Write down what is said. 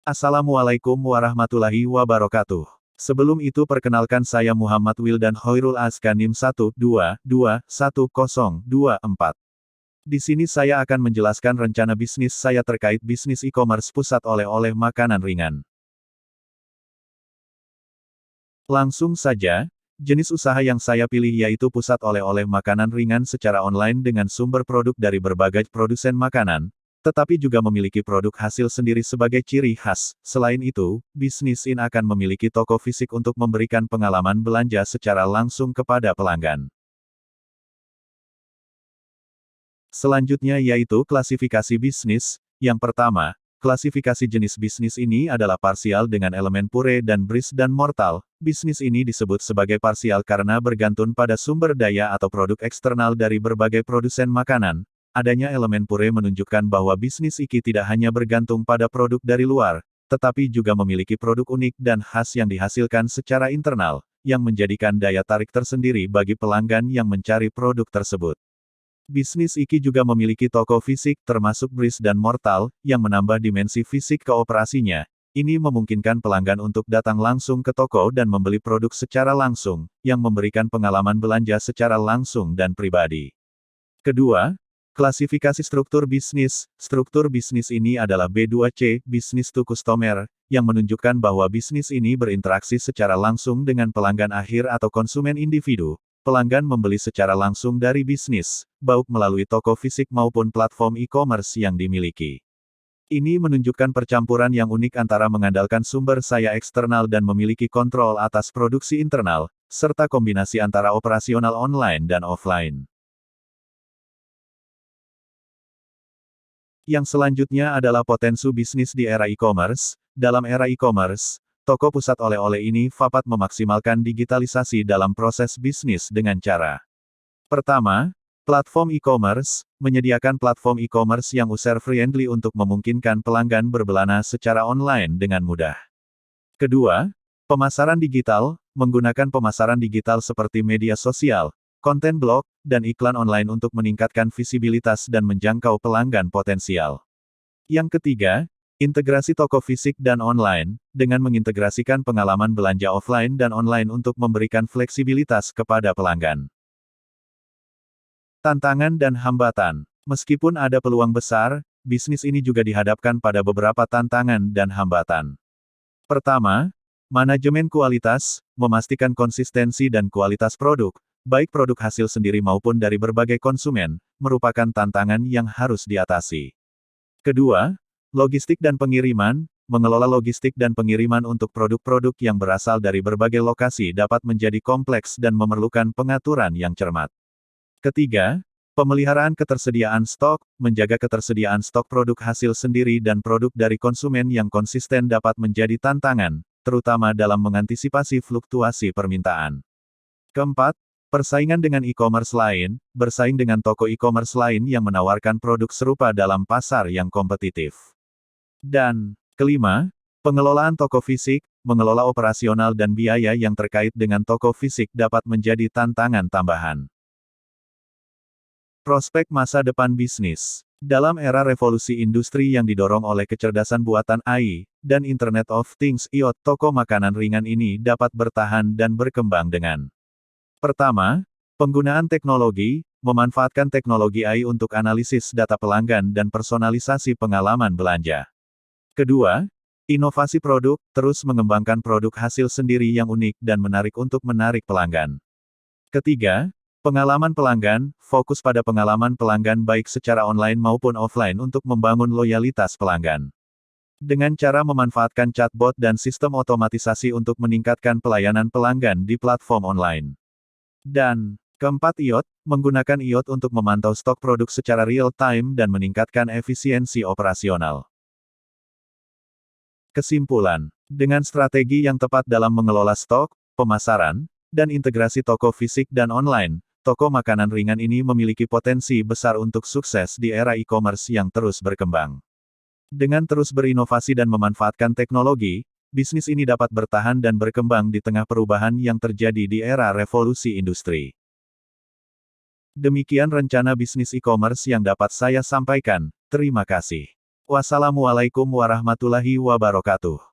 Assalamualaikum warahmatullahi wabarakatuh. Sebelum itu perkenalkan saya Muhammad Wildan Hoirul Azkanim 1221024. Di sini saya akan menjelaskan rencana bisnis saya terkait bisnis e-commerce pusat oleh-oleh makanan ringan. Langsung saja, jenis usaha yang saya pilih yaitu pusat oleh-oleh makanan ringan secara online dengan sumber produk dari berbagai produsen makanan, tetapi juga memiliki produk hasil sendiri sebagai ciri khas. Selain itu, bisnis ini akan memiliki toko fisik untuk memberikan pengalaman belanja secara langsung kepada pelanggan. Selanjutnya yaitu klasifikasi bisnis. Yang pertama, klasifikasi jenis bisnis ini adalah parsial dengan elemen pure dan brisk dan mortal. Bisnis ini disebut sebagai parsial karena bergantung pada sumber daya atau produk eksternal dari berbagai produsen makanan. Adanya elemen pure menunjukkan bahwa bisnis iki tidak hanya bergantung pada produk dari luar, tetapi juga memiliki produk unik dan khas yang dihasilkan secara internal, yang menjadikan daya tarik tersendiri bagi pelanggan yang mencari produk tersebut. Bisnis iki juga memiliki toko fisik, termasuk brisk dan mortal, yang menambah dimensi fisik ke operasinya. Ini memungkinkan pelanggan untuk datang langsung ke toko dan membeli produk secara langsung, yang memberikan pengalaman belanja secara langsung dan pribadi. Kedua, klasifikasi struktur bisnis. Struktur bisnis ini adalah B2C, Business to Customer, yang menunjukkan bahwa bisnis ini berinteraksi secara langsung dengan pelanggan akhir atau konsumen individu. Pelanggan membeli secara langsung dari bisnis, baik melalui toko fisik maupun platform e-commerce yang dimiliki. Ini menunjukkan percampuran yang unik antara mengandalkan sumber daya eksternal dan memiliki kontrol atas produksi internal, serta kombinasi antara operasional online dan offline. Yang selanjutnya adalah potensi bisnis di era e-commerce. Dalam era e-commerce, toko pusat oleh-oleh ini dapat memaksimalkan digitalisasi dalam proses bisnis dengan cara. Pertama, platform e-commerce, menyediakan platform e-commerce yang user-friendly untuk memungkinkan pelanggan berbelanja secara online dengan mudah. Kedua, pemasaran digital, menggunakan pemasaran digital seperti media sosial, konten blog, dan iklan online untuk meningkatkan visibilitas dan menjangkau pelanggan potensial. Yang ketiga, integrasi toko fisik dan online, dengan mengintegrasikan pengalaman belanja offline dan online untuk memberikan fleksibilitas kepada pelanggan. Tantangan dan hambatan. Meskipun ada peluang besar, bisnis ini juga dihadapkan pada beberapa tantangan dan hambatan. Pertama, manajemen kualitas, memastikan konsistensi dan kualitas produk, baik produk hasil sendiri maupun dari berbagai konsumen, merupakan tantangan yang harus diatasi. Kedua, logistik dan pengiriman, mengelola logistik dan pengiriman untuk produk-produk yang berasal dari berbagai lokasi dapat menjadi kompleks dan memerlukan pengaturan yang cermat. Ketiga, pemeliharaan ketersediaan stok, menjaga ketersediaan stok produk hasil sendiri dan produk dari konsumen yang konsisten dapat menjadi tantangan, terutama dalam mengantisipasi fluktuasi permintaan. Keempat, persaingan dengan e-commerce lain, bersaing dengan toko e-commerce lain yang menawarkan produk serupa dalam pasar yang kompetitif. Dan kelima, pengelolaan toko fisik, mengelola operasional dan biaya yang terkait dengan toko fisik dapat menjadi tantangan tambahan. Prospek masa depan bisnis. Dalam era revolusi industri yang didorong oleh kecerdasan buatan AI, dan Internet of Things (IoT), toko makanan ringan ini dapat bertahan dan berkembang dengan: pertama, penggunaan teknologi, memanfaatkan teknologi AI untuk analisis data pelanggan dan personalisasi pengalaman belanja. Kedua, inovasi produk, terus mengembangkan produk hasil sendiri yang unik dan menarik untuk menarik pelanggan. Ketiga, pengalaman pelanggan, fokus pada pengalaman pelanggan baik secara online maupun offline untuk membangun loyalitas pelanggan. Dengan cara memanfaatkan chatbot dan sistem otomatisasi untuk meningkatkan pelayanan pelanggan di platform online. Dan keempat, IoT, menggunakan IoT untuk memantau stok produk secara real-time dan meningkatkan efisiensi operasional. Kesimpulan, dengan strategi yang tepat dalam mengelola stok, pemasaran, dan integrasi toko fisik dan online, toko makanan ringan ini memiliki potensi besar untuk sukses di era e-commerce yang terus berkembang. Dengan terus berinovasi dan memanfaatkan teknologi, bisnis ini dapat bertahan dan berkembang di tengah perubahan yang terjadi di era revolusi industri. Demikian rencana bisnis e-commerce yang dapat saya sampaikan. Terima kasih. Wassalamualaikum warahmatullahi wabarakatuh.